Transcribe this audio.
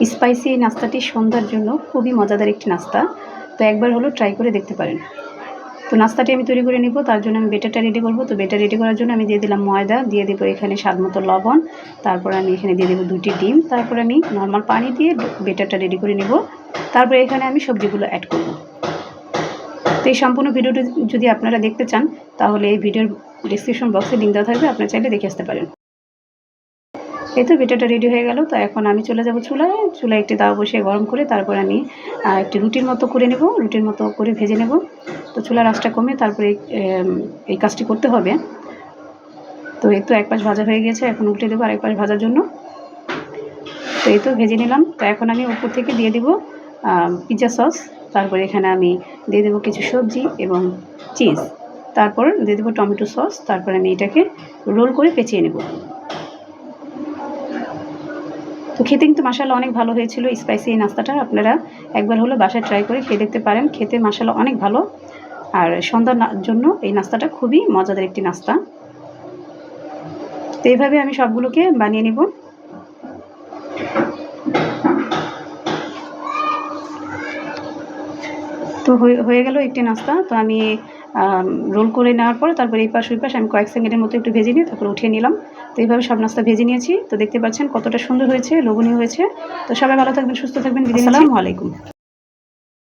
Spicy এই নাস্তাটি সন্ধ্যার জন্য খুবই মজাদার একটি নাস্তা। তো একবার হলো ট্রাই করে দেখতে পারেন। তো নাস্তাটি আমি তৈরি করে নিব, তার জন্য আমি বেটারটা রেডি করব। তো বেটার রেডি করার জন্য আমি দিয়ে দিলাম ময়দা, দিয়ে দেবো এখানে স্বাদ মতো লবণ, তারপর আমি এখানে দিয়ে দেবো 2টি ডিম, তারপর আমি নর্মাল পানি দিয়ে বেটারটা রেডি করে নেব। তারপরে এখানে আমি সবজিগুলো অ্যাড করব। তো এই সম্পূর্ণ ভিডিওটি যদি আপনারা দেখতে চান তাহলে এই ভিডিওর ডিসক্রিপশন বক্সে লিঙ্ক দেওয়া থাকবে, আপনারা চাইলে দেখে আসতে পারেন। এই তো বেটারটা রেডি হয়ে গেল। তো এখন আমি চলে যাব চুলায় একটি তাওয়া বসিয়ে গরম করে তারপর আমি একটি রুটির মতো করে নেব, রুটির মতো করে ভেজে নেব। তো চুলার আঁচটা কমে তারপরে এই কাজটি করতে হবে। তো এই তো এক পাশ ভাজা হয়ে গেছে, এখন উল্টে দেবো আরেক পাশ ভাজার জন্য। তো এই তো ভেজে নিলাম। তো এখন আমি উপর থেকে দিয়ে দেবো পিৎজা সস, তারপরে এখানে আমি দিয়ে দেবো কিছু সবজি এবং চিজ, তারপর দিয়ে দেবো টমেটো সস, তারপর আমি এটাকে রোল করে পেঁচিয়ে নেব। তো খেতে কিন্তু মাশাআল্লাহ অনেক ভালো হয়েছিল স্পাইসি এই নাস্তাটা। আপনারা একবার হলো বাসায় ট্রাই করে খেয়ে দেখতে পারেন, খেতে মাশাআল্লাহ অনেক ভালো। আর সন্ধ্যার জন্য এই নাস্তাটা খুবই মজাদার একটি নাস্তা। তো এইভাবে আমি সবগুলোকে বানিয়ে নেব। তো হয়ে গেল একটি নাস্তা। তো আমি রোল করে নেওয়ার পর তারপরে এই পাশ ওই পাশ আমি কয়েক সেকেন্ডের মতো একটু ভেজে নিয়ে তারপরে উঠিয়ে নিলাম। তো এইভাবে সব নাস্তা ভেজে নিয়েছি। তো দেখতে পাচ্ছেন কতটা সুন্দর হয়েছে, লোভনীয় হয়েছে। তো সবাই ভালো থাকবেন, সুস্থ থাকবেন। আসসালামু আলাইকুম।